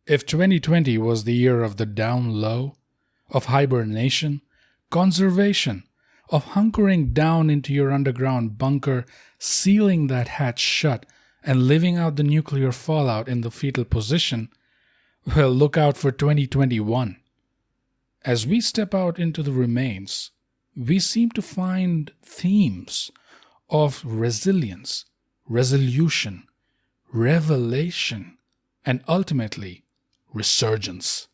If 2020 was the year of the down low, of hibernation, conservation, of hunkering down into your underground bunker, sealing that hatch shut, and living out the nuclear fallout in the fetal position, well, look out for 2021. As we step out into the remains, we seem to find themes of resilience, resolution, revelation, and ultimately, resurgence.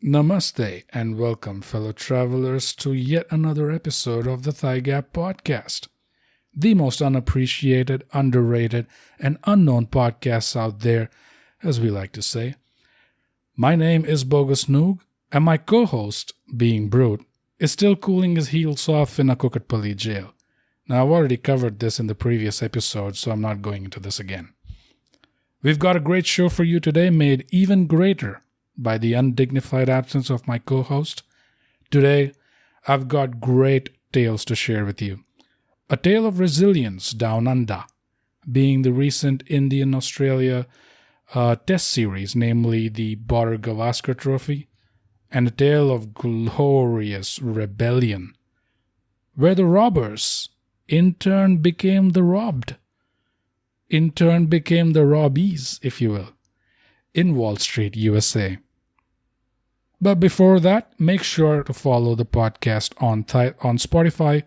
Namaste and welcome, fellow travelers, to yet another episode of the ThyGap podcast, the most unappreciated, underrated, and unknown podcasts out there, as we like to say. My name is Bogus, and my co-host, being Brute, is still cooling his heels off in a Kukatpally jail. Now, I've already covered this in the previous episode, so I'm not going into this again. We've got a great show for you today, made even greater by the undignified absence of my co-host. Today, I've got great tales to share with you. A tale of resilience down under, being the recent Indian-Australia test series, namely the Border-Gavaskar trophy, and a tale of glorious rebellion, where the robbers in turn became the robbed, in turn became the robbies, if you will, in Wall Street, USA. But before that, make sure to follow the podcast on Spotify,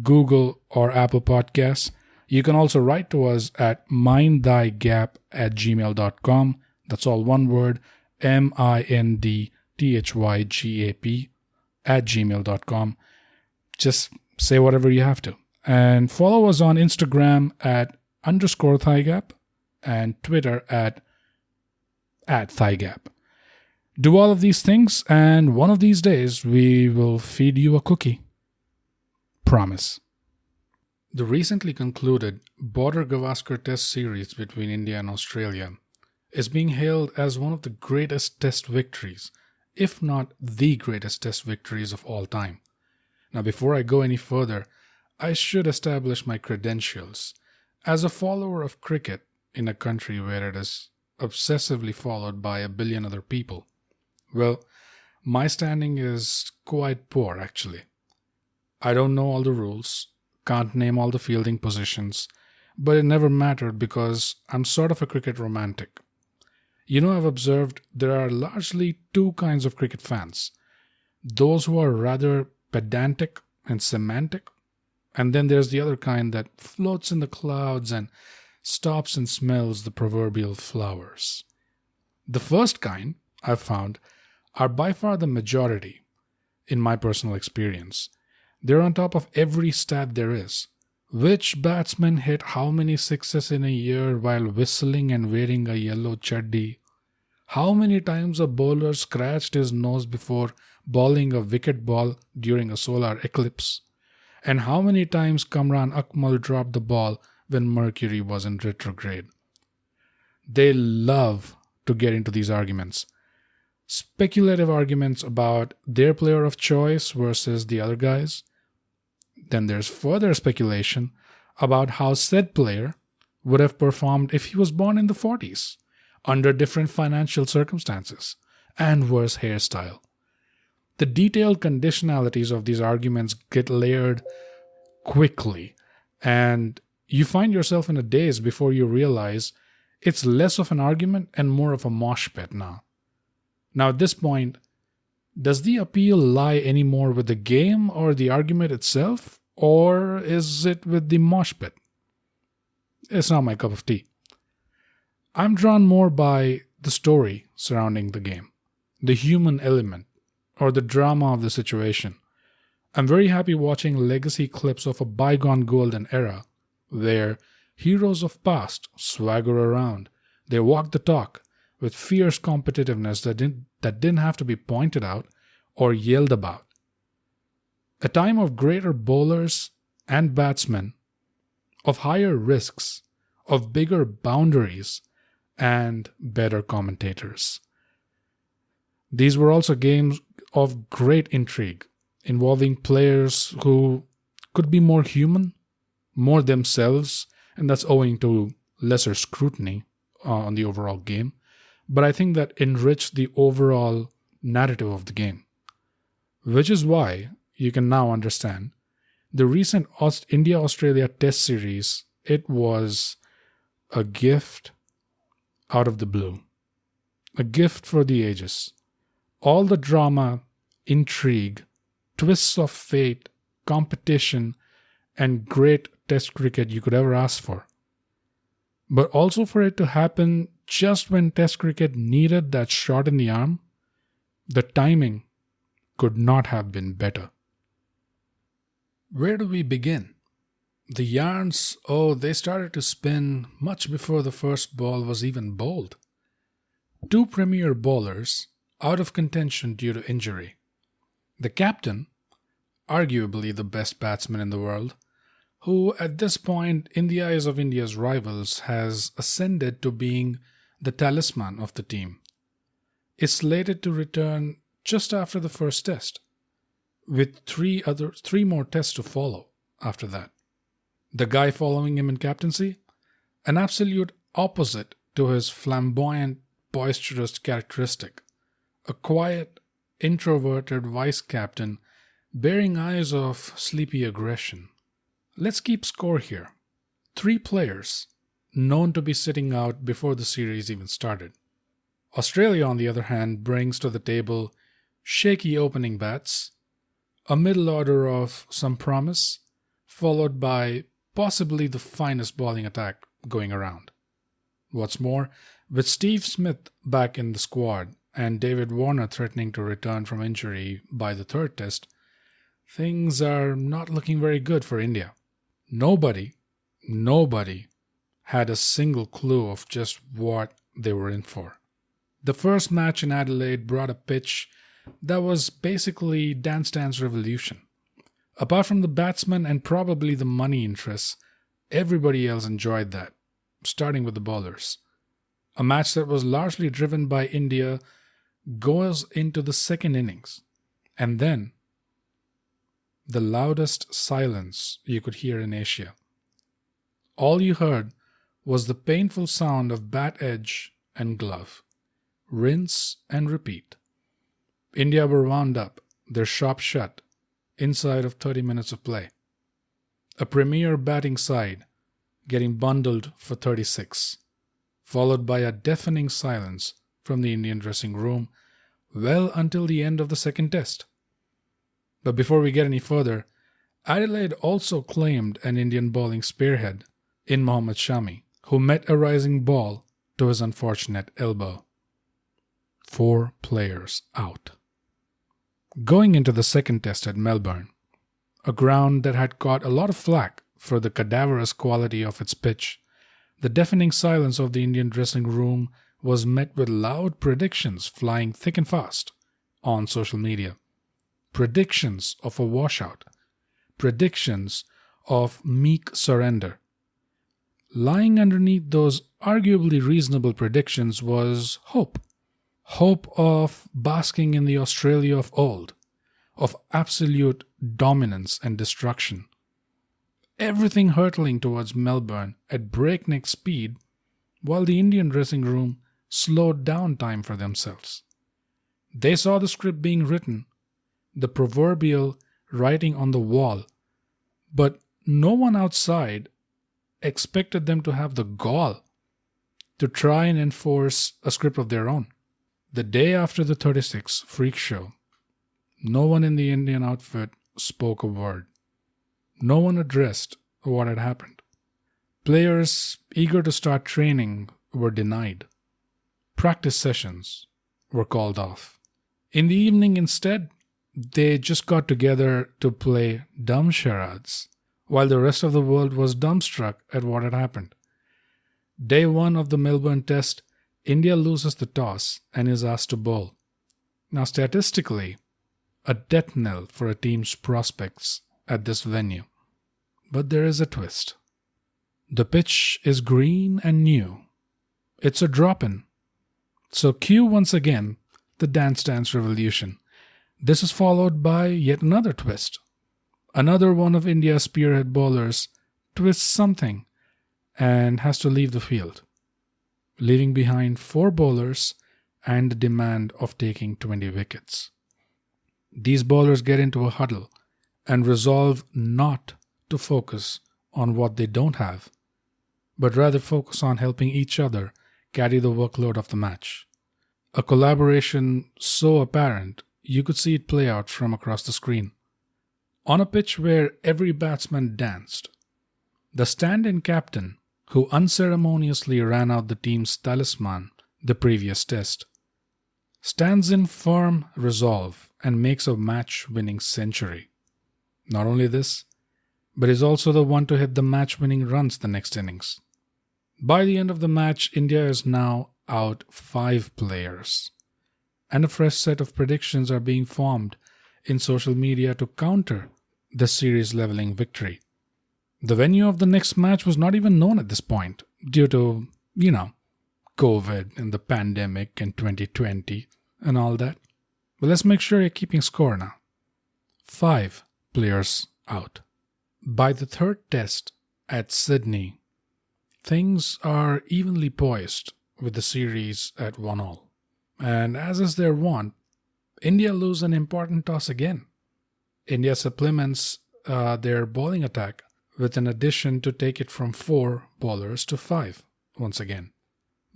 Google, or Apple Podcasts. You can also write to us at mindthygap@gmail.com. That's all one word, mindthygap@gmail.com. Just say whatever you have to. And follow us on Instagram at _ThyGap and Twitter at ThyGap. Do all of these things, and one of these days we will feed you a cookie. Promise. The recently concluded Border-Gavaskar test series between India and Australia is being hailed as one of the greatest test victories, if not the greatest test victories of all time. Now, before I go any further, I should establish my credentials. As a follower of cricket in a country where it is obsessively followed by a billion other people, well, my standing is quite poor, actually. I don't know all the rules, can't name all the fielding positions, but it never mattered because I'm sort of a cricket romantic. You know, I've observed there are largely two kinds of cricket fans. Those who are rather pedantic and semantic, and then there's the other kind that floats in the clouds and stops and smells the proverbial flowers. The first kind, I've found, are by far the majority, in my personal experience. They're on top of every stat there is. Which batsman hit how many sixes in a year while whistling and wearing a yellow chaddi? How many times a bowler scratched his nose before bowling a wicket ball during a solar eclipse? And how many times Kamran Akmal dropped the ball when Mercury was in retrograde? They love to get into these arguments. Speculative arguments about their player of choice versus the other guys. Then there's further speculation about how said player would have performed if he was born in the 40s, under different financial circumstances and worse hairstyle. The detailed conditionalities of these arguments get layered quickly, and you find yourself in a daze before you realize it's less of an argument and more of a mosh pit now. Now, at this point, does the appeal lie any more with the game or the argument itself, or is it with the mosh pit? It's not my cup of tea. I'm drawn more by the story surrounding the game, the human element, or the drama of the situation. I'm very happy watching legacy clips of a bygone golden era, where heroes of past swagger around. They walk the talk with fierce competitiveness that didn't have to be pointed out or yelled about. A time of greater bowlers and batsmen, of higher risks, of bigger boundaries, and better commentators. These were also games of great intrigue, involving players who could be more human, more themselves, and that's owing to lesser scrutiny on the overall game, but I think that enriched the overall narrative of the game. Which is why you can now understand the recent India-Australia Test Series. It was a gift out of the blue. A gift for the ages. All the drama, intrigue, twists of fate, competition, and great Test cricket you could ever ask for. But also for it to happen just when Test cricket needed that shot in the arm, the timing could not have been better. Where do we begin? The yarns, they started to spin much before the first ball was even bowled. Two premier bowlers out of contention due to injury. The captain, arguably the best batsman in the world, who at this point in the eyes of India's rivals has ascended to being the talisman of the team, is slated to return just after the first test, with three more tests to follow after that. The guy following him in captaincy, an absolute opposite to his flamboyant, boisterous characteristic, a quiet, introverted vice-captain bearing eyes of sleepy aggression. Let's keep score here. 3 players known to be sitting out before the series even started. Australia, on the other hand, brings to the table shaky opening bats, a middle order of some promise, followed by possibly the finest bowling attack going around. What's more, with Steve Smith back in the squad and David Warner threatening to return from injury by the third test, things are not looking very good for India. Nobody had a single clue of just what they were in for. The first match in Adelaide brought a pitch that was basically Dance Dance Revolution. Apart from the batsmen and probably the money interests, everybody else enjoyed that, starting with the bowlers. A match that was largely driven by India goes into the second innings, and then the loudest silence you could hear in Asia. All you heard was the painful sound of bat edge and glove. Rinse and repeat. India were wound up, their shop shut, inside of 30 minutes of play. A premier batting side getting bundled for 36, followed by a deafening silence from the Indian dressing room well until the end of the second test. But before we get any further, Adelaide also claimed an Indian bowling spearhead in Mohammad Shami, who met a rising ball to his unfortunate elbow. 4 players out. Going into the second test at Melbourne, a ground that had caught a lot of flack for the cadaverous quality of its pitch, the deafening silence of the Indian dressing room was met with loud predictions flying thick and fast on social media. Predictions of a washout. Predictions of meek surrender. Lying underneath those arguably reasonable predictions was hope. Hope of basking in the Australia of old, of absolute dominance and destruction. Everything hurtling towards Melbourne at breakneck speed, while the Indian dressing room slowed down time for themselves. They saw the script being written, the proverbial writing on the wall, but no one outside expected them to have the gall to try and enforce a script of their own. The day after the 36 freak show, no one in the Indian outfit spoke a word. No one addressed what had happened. Players eager to start training were denied. Practice sessions were called off. In the evening instead, they just got together to play dumb charades, while the rest of the world was dumbstruck at what had happened. Day 1 of the Melbourne Test, India loses the toss and is asked to bowl. Now statistically, a death knell for a team's prospects at this venue. But there is a twist. The pitch is green and new. It's a drop-in. So cue once again the Dance Dance Revolution. This is followed by yet another twist. Another one of India's spearhead bowlers twists something and has to leave the field, leaving behind 4 bowlers and the demand of taking 20 wickets. These bowlers get into a huddle and resolve not to focus on what they don't have, but rather focus on helping each other carry the workload of the match. A collaboration so apparent you could see it play out from across the screen. On a pitch where every batsman danced, the stand-in captain, who unceremoniously ran out the team's talisman the previous test, stands in firm resolve and makes a match-winning century. Not only this, but is also the one to hit the match-winning runs the next innings. By the end of the match, India is now out 5 players, and a fresh set of predictions are being formed in social media to counter the series-leveling victory. The venue of the next match was not even known at this point due to, COVID and the pandemic and 2020 and all that. But let's make sure you're keeping score now. 5 players out. By the third test at Sydney, things are evenly poised with the series at 1-all. And as is their wont, India lose an important toss again. India supplements their bowling attack with an addition to take it from 4 bowlers to 5 once again.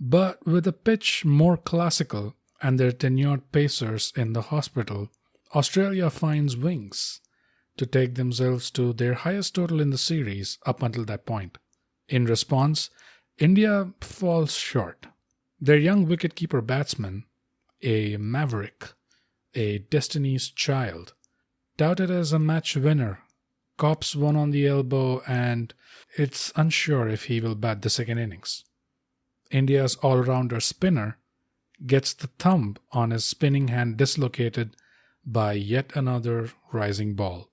But with a pitch more classical and their tenured pacers in the hospital, Australia finds wings to take themselves to their highest total in the series up until that point. In response, India falls short. Their young wicketkeeper batsman, a maverick, a Destiny's Child, touted as a match winner, cops one on the elbow, and it's unsure if he will bat the second innings. India's all-rounder spinner gets the thumb on his spinning hand dislocated by yet another rising ball.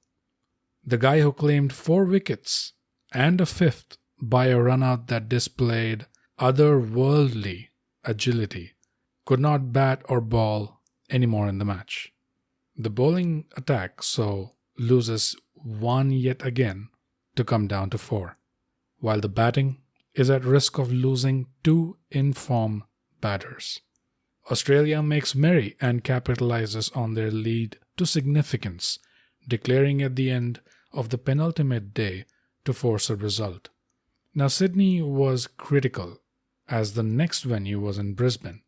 The guy who claimed 4 wickets and a 5th by a run-out that displayed otherworldly agility could not bat or ball anymore in the match. The bowling attack so loses 1 yet again to come down to 4, while the batting is at risk of losing 2 in-form batters. Australia makes merry and capitalizes on their lead to significance, declaring at the end of the penultimate day to force a result. Now, Sydney was critical as the next venue was in Brisbane,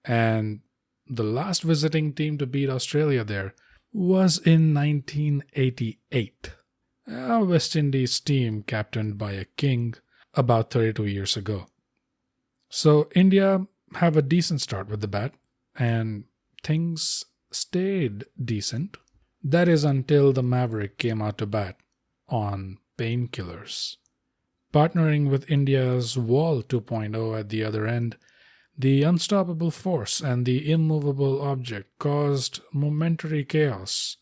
and the last visiting team to beat Australia there was in 1988. A West Indies team captained by a king about 32 years ago. So India have a decent start with the bat, and things stayed decent. That is until the Maverick came out to bat on painkillers. Partnering with India's Wall 2.0 at the other end, the unstoppable force and the immovable object caused momentary chaos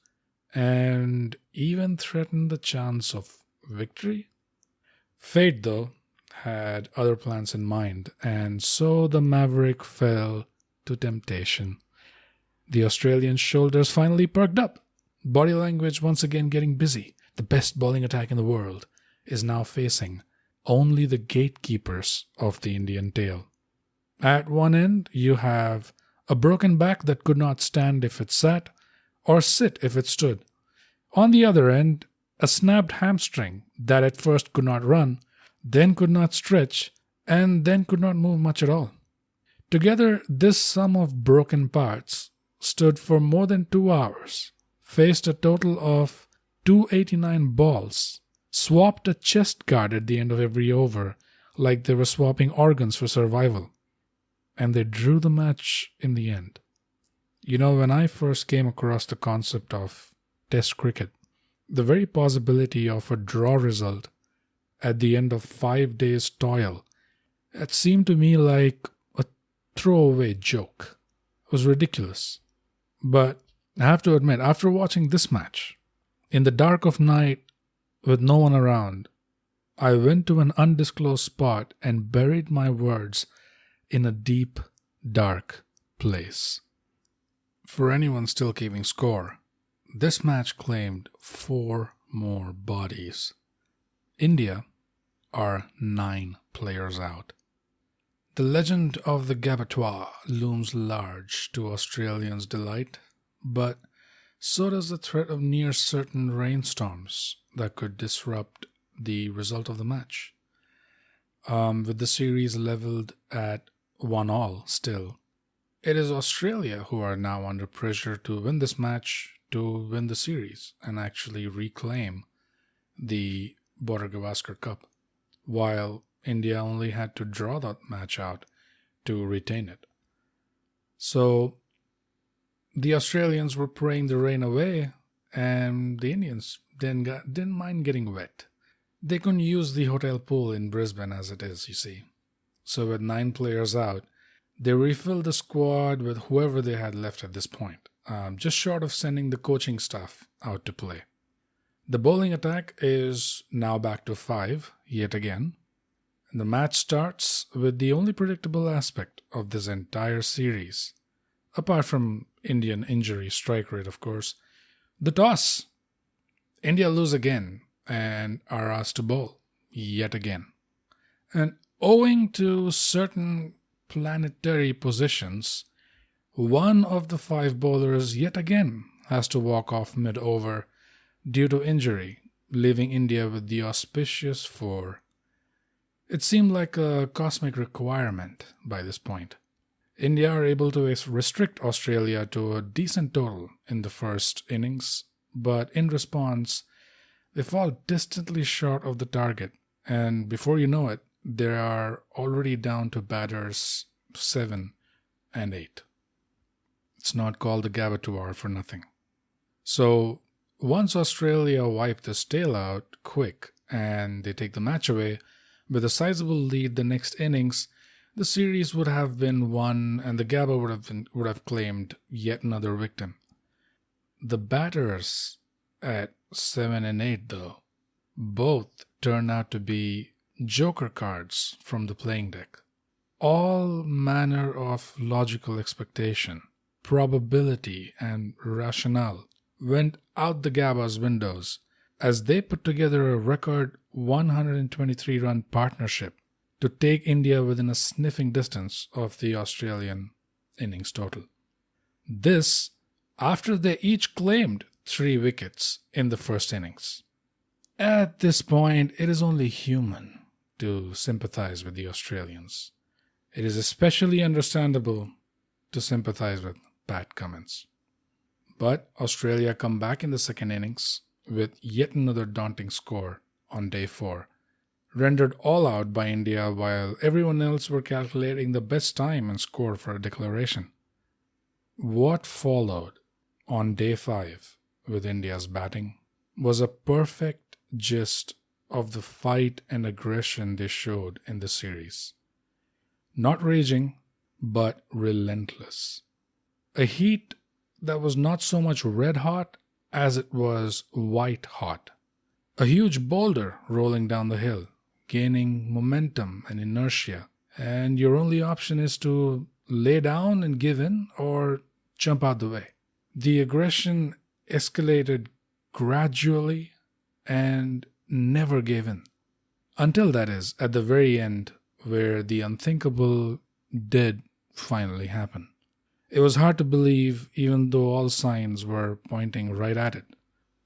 and even threatened the chance of victory. Fate, though, had other plans in mind, and so the Maverick fell to temptation. The Australian shoulders finally perked up, body language once again getting busy. The best bowling attack in the world is now facing only the gatekeepers of the Indian tail. At one end, you have a broken back that could not stand if it sat, or sit if it stood. On the other end, a snapped hamstring that at first could not run, then could not stretch, and then could not move much at all. Together, this sum of broken parts stood for more than 2 hours, faced a total of 289 balls, swapped a chest guard at the end of every over like they were swapping organs for survival, and they drew the match in the end. When I first came across the concept of Test cricket, the very possibility of a draw result at the end of 5 days' toil, it seemed to me like a throwaway joke. It was ridiculous. But I have to admit, after watching this match, in the dark of night with no one around, I went to an undisclosed spot and buried my words in a deep, dark place. For anyone still keeping score, this match claimed 4 more bodies. India are 9 players out. The legend of the Gabbatoir looms large to Australians' delight, but so does the threat of near certain rainstorms that could disrupt the result of the match. With the series leveled at 1-1 still, it is Australia who are now under pressure to win this match, to win the series, and actually reclaim the Border-Gavaskar Cup, while India only had to draw that match out to retain it. So the Australians were praying the rain away, and the Indians didn't mind getting wet. They couldn't use the hotel pool in Brisbane as it is, you see. So with 9 players out, they refilled the squad with whoever they had left at this point, just short of sending the coaching staff out to play. The bowling attack is now back to 5, yet again. And the match starts with the only predictable aspect of this entire series, apart from Indian injury strike rate, of course, the toss. India lose again and are asked to bowl yet again. And owing to certain planetary positions, one of the 5 bowlers yet again has to walk off mid-over due to injury, leaving India with the auspicious 4. It seemed like a cosmic requirement by this point. India are able to restrict Australia to a decent total in the first innings, but in response, they fall distantly short of the target, and before you know it, they are already down to batters 7 and 8. It's not called the Gabbatoir for nothing. So once Australia wipe this tail out quick and they take the match away, with a sizable lead the next innings, the series would have been won and the Gabba would have claimed yet another victim. The batters at 7 and 8, though, both turn out to be joker cards from the playing deck. All manner of logical expectation, probability, and rationale went out the Gabba's windows as they put together a record 123-run partnership to take India within a sniffing distance of the Australian innings total. This after they each claimed 3 wickets in the first innings. At this point, it is only human to sympathize with the Australians. It is especially understandable to sympathize with Pat Cummins. But Australia come back in the second innings with yet another daunting score on day 4, rendered all out by India while everyone else were calculating the best time and score for a declaration. What followed on day 5 with India's batting was a perfect gist of the fight and aggression they showed in the series. Not raging, but relentless. A heat that was not so much red hot as it was white hot. A huge boulder rolling down the hill, gaining momentum and inertia, and your only option is to lay down and give in or jump out the way. The aggression escalated gradually and never gave in. Until, that is, at the very end, where the unthinkable did finally happen. It was hard to believe, even though all signs were pointing right at it.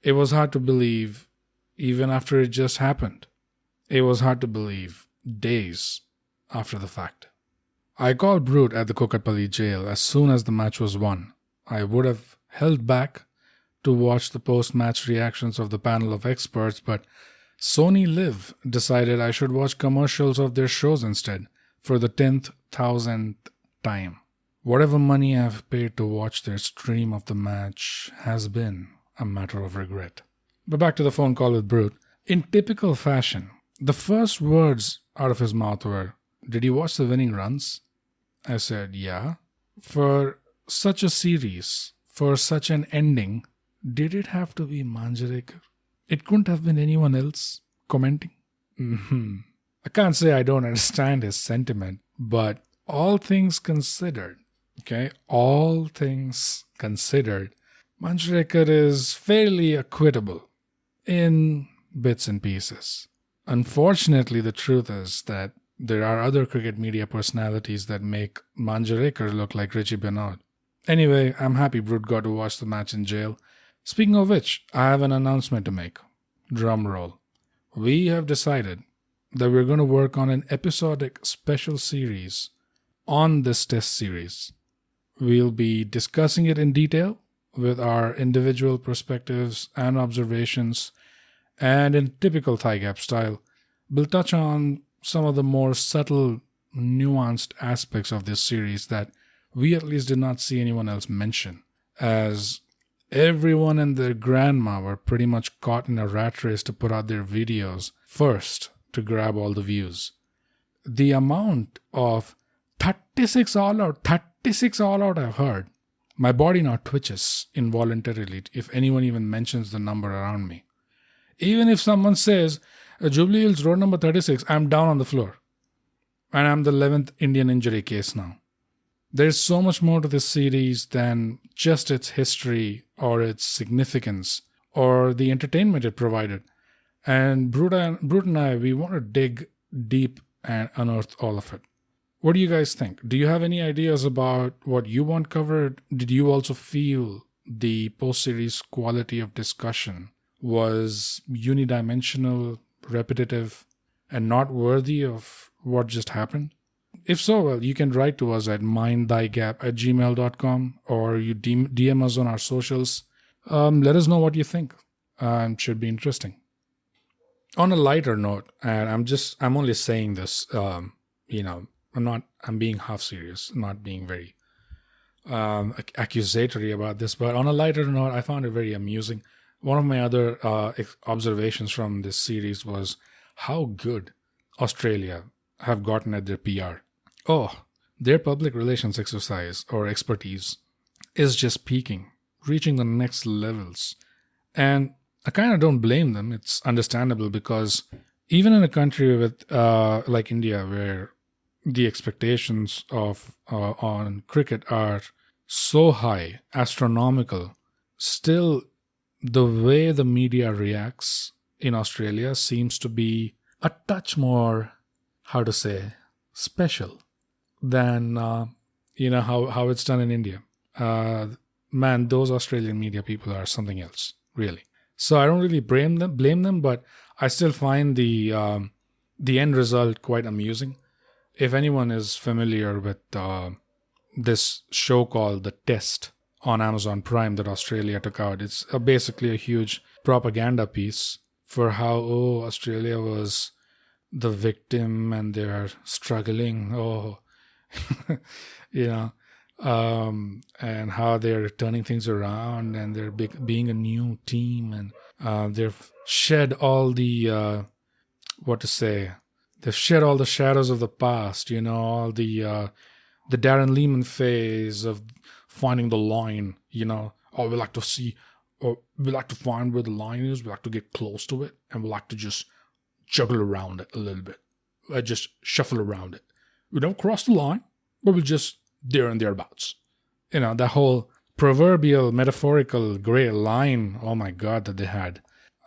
It was hard to believe, even after it just happened. It was hard to believe days after the fact. I called Brute at the Kokatpally jail as soon as the match was won. I would have held back to watch the post-match reactions of the panel of experts, but Sony Live decided I should watch commercials of their shows instead for the 10,000th time. Whatever money I've paid to watch their stream of the match has been a matter of regret. But back to the phone call with Brute. In typical fashion, the first words out of his mouth were, "Did you watch the winning runs?" I said, "Yeah." For such a series, for such an ending, did it have to be Manjrekar? It couldn't have been anyone else commenting? I can't say I don't understand his sentiment, but all things considered, Manjrekar is fairly equitable in bits and pieces. Unfortunately, the truth is that there are other cricket media personalities that make Manjarekar look like Richie Bernard. Anyway, I'm happy Brute got to watch the match in jail. Speaking of which, I have an announcement to make. Drum roll. We have decided that we're going to work on an episodic special series on this test series. We'll be discussing it in detail with our individual perspectives and observations, and in typical ThyGap style, we'll touch on some of the more subtle, nuanced aspects of this series that we at least did not see anyone else mention, as everyone and their grandma were pretty much caught in a rat race to put out their videos first to grab all the views. The amount of 36 all out I've heard, my body now twitches involuntarily if anyone even mentions the number around me. Even if someone says, Jubilee Hills Road number 36, I'm down on the floor. And I'm the 11th Indian injury case now. There's so much more to this series than just its history or its significance or the entertainment it provided. And Brute and I, we want to dig deep and unearth all of it. What do you guys think? Do you have any ideas about what you want covered? Did you also feel the post-series quality of discussion was unidimensional, repetitive, and not worthy of what just happened? If so, well, you can write to us at mindthygap@gmail.com, or you DM us on our socials. Let us know what you think. It should be interesting. On a lighter note, and I'm only saying this, I'm being half serious, not being very accusatory about this, but on a lighter note, I found it very amusing. One of my other observations from this series was how good Australia have gotten at their PR. Oh, their public relations exercise or expertise is just peaking, reaching the next levels. And I kind of don't blame them. It's understandable because even in a country with like India, where the expectations of on cricket are so high, astronomical, still the way the media reacts in Australia seems to be a touch more, how to say, special than how it's done in India. Man, those Australian media people are something else, really. So I don't really blame them, but I still find the end result quite amusing. If anyone is familiar with this show called The Test on Amazon Prime that Australia took out, it's basically a huge propaganda piece for how Australia was the victim and they're struggling, and how they're turning things around and they're being a new team, and they've shed all the they've shed all the shadows of the past, all the Darren Lehman phase of finding the line, we like to see, or we like to find where the line is, we like to get close to it, and we like to just juggle around it a little bit. Just shuffle around it. We don't cross the line, but we're just there and thereabouts. That whole proverbial, metaphorical gray line, oh my God, that they had.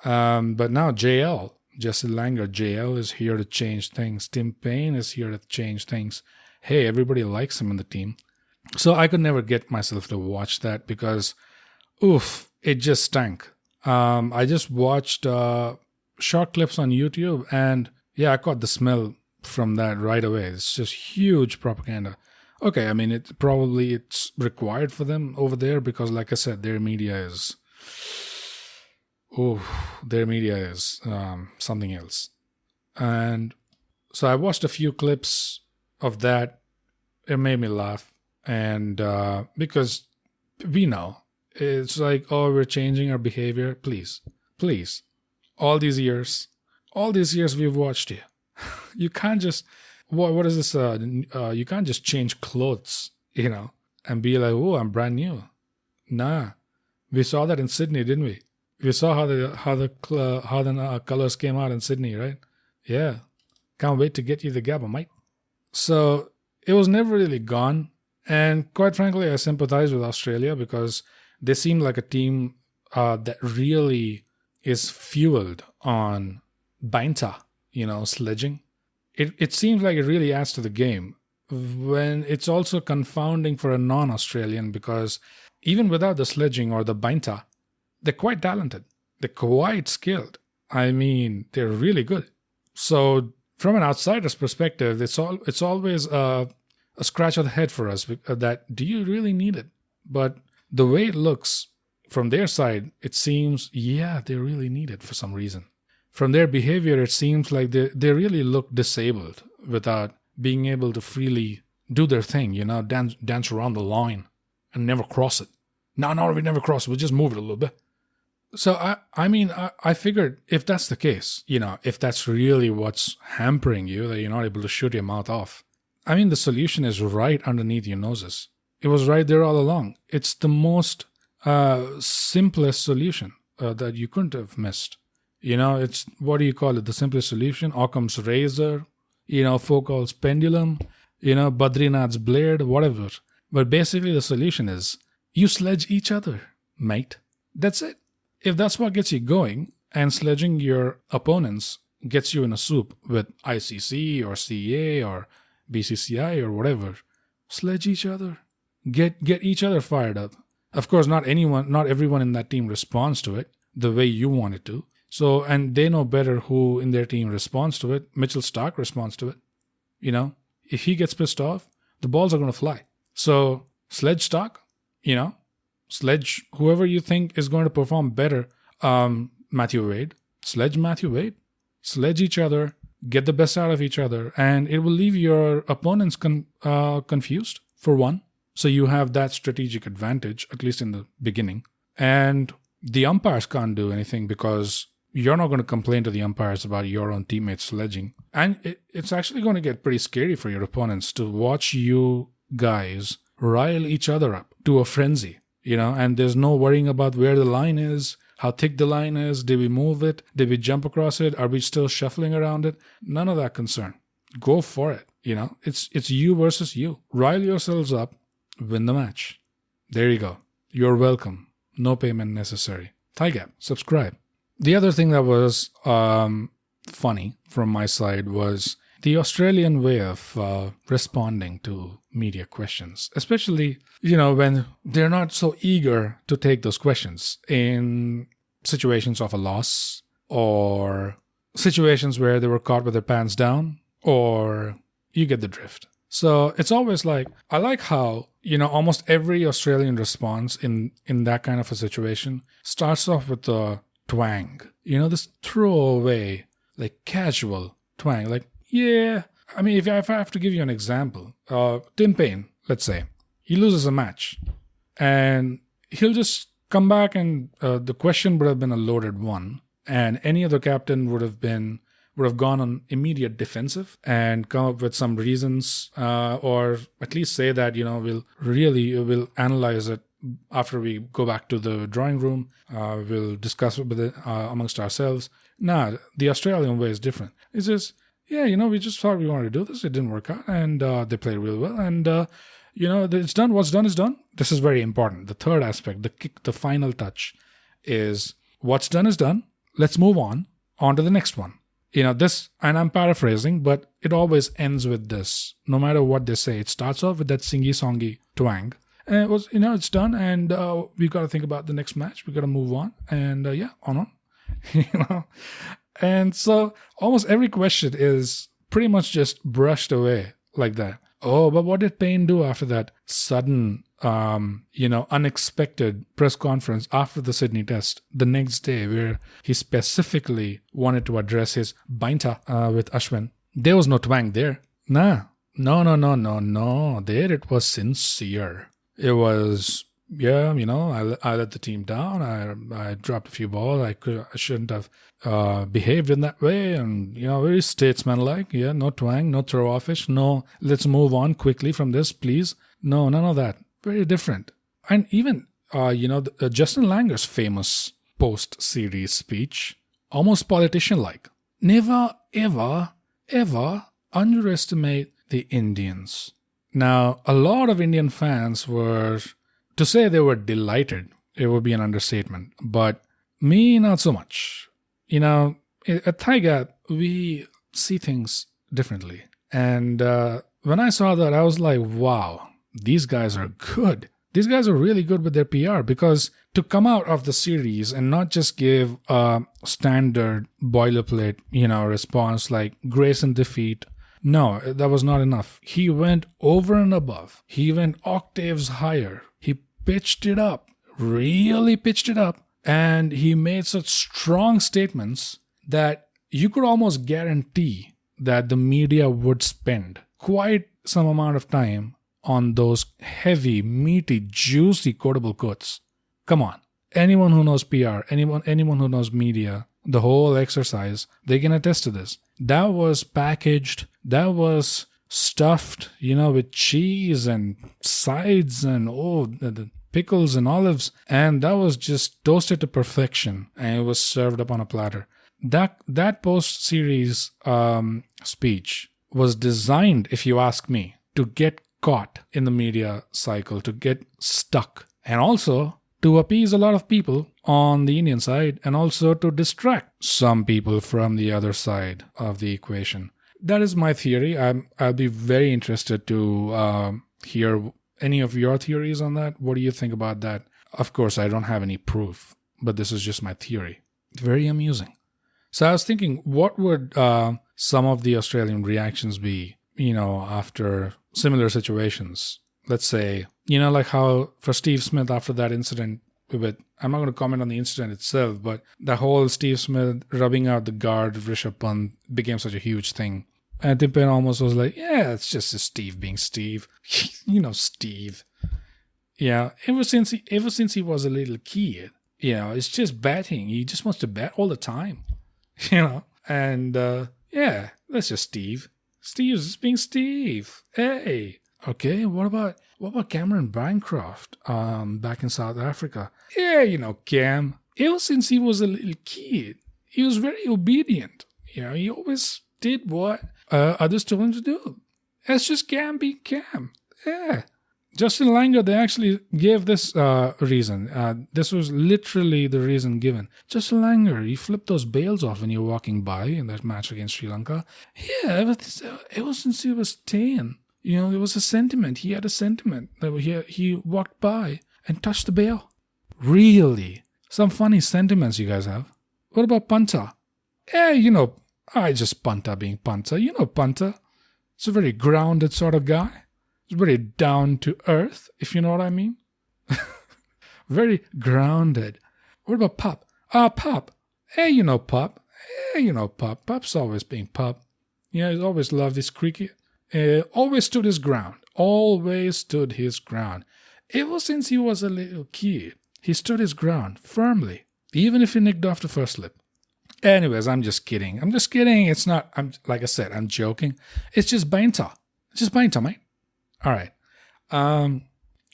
But now JL, Jesse Langer, JL is here to change things. Tim Payne is here to change things. Hey, everybody likes him in the team. So I could never get myself to watch that because, it just stank. I just watched short clips on YouTube, and yeah, I caught the smell from that right away. It's just huge propaganda. Okay, I mean, it's required for them over there because, like I said, their media is something else. And so I watched a few clips of that. It made me laugh. And because we know, it's like, we're changing our behavior. Please. All these years we've watched you. You can't just, what is this? You can't just change clothes, and be like, I'm brand new. Nah, we saw that in Sydney, didn't we? We saw how the colors came out in Sydney, right? Yeah, can't wait to get you the Gabba, mate. So it was never really gone, and quite frankly, I sympathize with Australia because they seem like a team that really is fueled on Bainta, sledging. it seems like it really adds to the game, when it's also confounding for a non-Australian, because even without the sledging or the bainta, they're quite talented. They're quite skilled. I mean, they're really good. So from an outsider's perspective, it's always a scratch of the head for us, that do you really need it? But the way it looks from their side, it seems, yeah, they really need it for some reason. From their behavior, it seems like they really look disabled without being able to freely do their thing, dance around the line and never cross it. No, we never cross it. We'll just move it a little bit. So, I figured if that's the case, if that's really what's hampering you, that you're not able to shoot your mouth off, the solution is right underneath your noses. It was right there all along. It's the most simplest solution that you couldn't have missed. It's, what do you call it? The simplest solution? Occam's razor, Foucault's pendulum, Badrinath's blade, whatever. But basically the solution is, you sledge each other, mate. That's it. If that's what gets you going, and sledging your opponents gets you in a soup with ICC or CA or BCCI or whatever, sledge each other. Get each other fired up. Of course, not everyone in that team responds to it the way you want it to. So, and they know better who in their team responds to it. Mitchell Stark responds to it. If he gets pissed off, the balls are going to fly. So, sledge Stark, sledge whoever you think is going to perform better. Matthew Wade, sledge Matthew Wade. Sledge each other, get the best out of each other, and it will leave your opponents confused, for one. So you have that strategic advantage, at least in the beginning. And the umpires can't do anything, because you're not going to complain to the umpires about your own teammates sledging. And it's actually going to get pretty scary for your opponents to watch you guys rile each other up to a frenzy, and there's no worrying about where the line is, how thick the line is, did we move it, did we jump across it, are we still shuffling around it? None of that concern. Go for it, It's you versus you. Rile yourselves up, win the match. There you go. You're welcome. No payment necessary. ThyGap, subscribe. The other thing that was funny from my side was the Australian way of responding to media questions, especially, when they're not so eager to take those questions in situations of a loss, or situations where they were caught with their pants down, or you get the drift. So it's always like, I like how, almost every Australian response in that kind of a situation starts off with a twang. This throwaway, like casual twang. Like, yeah. If I have to give you an example, Tim Payne, let's say, he loses a match, and he'll just come back, and the question would have been a loaded one, and any other captain would have gone on immediate defensive and come up with some reasons, or at least say that, we'll analyze it after we go back to the drawing room. We'll discuss it amongst ourselves. Nah, the Australian way is different. It's just, we just thought we wanted to do this. It didn't work out, and they played really well. And, it's done. What's done is done. This is very important. The third aspect, the final touch, is what's done is done. Let's move on to the next one. This, and I'm paraphrasing, but it always ends with this. No matter what they say, it starts off with that singy-songy twang. And it was, it's done, and we got to think about the next match. We got to move on, and on. And so almost every question is pretty much just brushed away like that. Oh, but what did Payne do after that sudden, unexpected press conference after the Sydney test the next day, where he specifically wanted to address his bainta with Ashwin? There was no twang there. Nah. No. There it was sincere. It was, I let the team down. I dropped a few balls. I shouldn't have behaved in that way. And, very statesmanlike. Yeah, no twang, no throw-offish. No, let's move on quickly from this, please. No, none of that. Very different. And even, Justin Langer's famous post-series speech, almost politician-like. Never, ever, ever underestimate the Indians. Now, a lot of Indian fans were, to say they were delighted, it would be an understatement. But me, not so much. At ThyGap, we see things differently. And when I saw that, I was like, wow, these guys are good. These guys are really good with their PR, because to come out of the series and not just give a standard boilerplate, response like grace and defeat. No, that was not enough. He went over and above. He went octaves higher. He pitched it up, really pitched it up. And he made such strong statements that you could almost guarantee that the media would spend quite some amount of time on those heavy, meaty, juicy quotable quotes. Come on. Anyone who knows PR, anyone who knows media, the whole exercise, they can attest to this. That was packaged, that was stuffed, with cheese and sides and the pickles and olives, and that was just toasted to perfection, and it was served up on a platter. That post-series speech was designed, if you ask me, to get caught in the media cycle, to get stuck, and also to appease a lot of people on the Indian side, and also to distract some people from the other side of the equation. That is my theory. I'll be very interested to hear any of your theories on that. What do you think about that? Of course, I don't have any proof, but this is just my theory. Very amusing. So I was thinking, what would some of the Australian reactions be, after similar situations? Let's say, like how for Steve Smith after that incident with, I'm not going to comment on the incident itself, but the whole Steve Smith rubbing out the guard, Rishabh Pant, became such a huge thing. And Tim Payne almost was like, yeah, it's just a Steve being Steve. Steve. Yeah, ever since he was a little kid, it's just batting. He just wants to bat all the time, And yeah, that's just Steve. Steve's just being Steve. Hey, okay. What about Cameron Bancroft, back in South Africa? Yeah, Cam. Ever since he was a little kid, he was very obedient. He always did what others told him to do. That's just Cam being Cam. Yeah. Justin Langer, they actually gave this reason. This was literally the reason given. Justin Langer, he flipped those bails off when you were walking by in that match against Sri Lanka. Yeah, ever since he was 10, it was a sentiment. He had a sentiment that he walked by and touched the bail. Really? Some funny sentiments you guys have. What about Panta? Yeah, I just Panta being Panta. Panta. It's a very grounded sort of guy. It's very down to earth, if you know what I mean. Very grounded. What about Pup? Pup. Hey, Pup. Pup. Pup's always being Pup. He's always loved his cricket. Always stood his ground. Always stood his ground. Ever since he was a little kid, he stood his ground firmly, even if he nicked off the first slip. Anyways, I'm just kidding. It's not, like I said, I'm joking. It's just banter. It's just banter, mate. All right.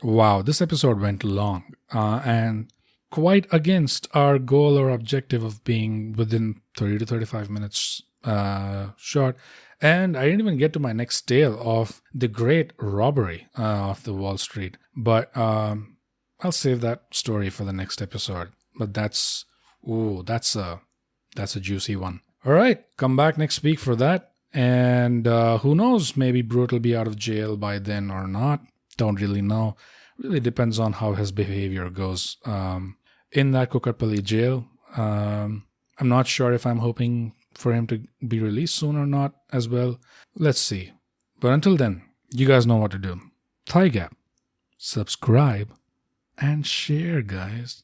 Wow, this episode went long and quite against our goal or objective of being within 30 to 35 minutes short. And I didn't even get to my next tale of the great robbery of the Wall Street. But I'll save that story for the next episode. But that's a juicy one. All right, come back next week for that. And who knows, maybe Brute will be out of jail by then or not. Don't really know. Really depends on how his behavior goes in that Kukatpally jail. I'm not sure if I'm hoping for him to be released soon or not as well. Let's see. But until then, you guys know what to do. ThyGap, subscribe, and share, guys.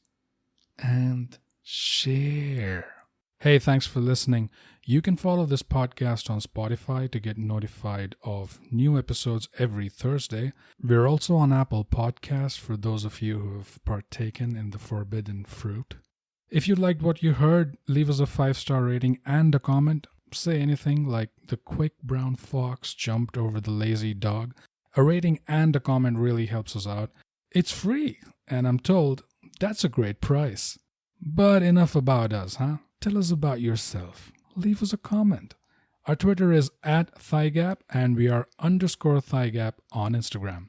And share. Hey, thanks for listening. You can follow this podcast on Spotify to get notified of new episodes every Thursday. We're also on Apple Podcasts for those of you who have partaken in the forbidden fruit. If you liked what you heard, leave us a 5-star rating and a comment. Say anything like the quick brown fox jumped over the lazy dog. A rating and a comment really helps us out. It's free, and I'm told that's a great price. But enough about us, huh? Tell us about yourself. Leave us a comment. Our Twitter is @ThyGap, and we are _ThyGap on Instagram.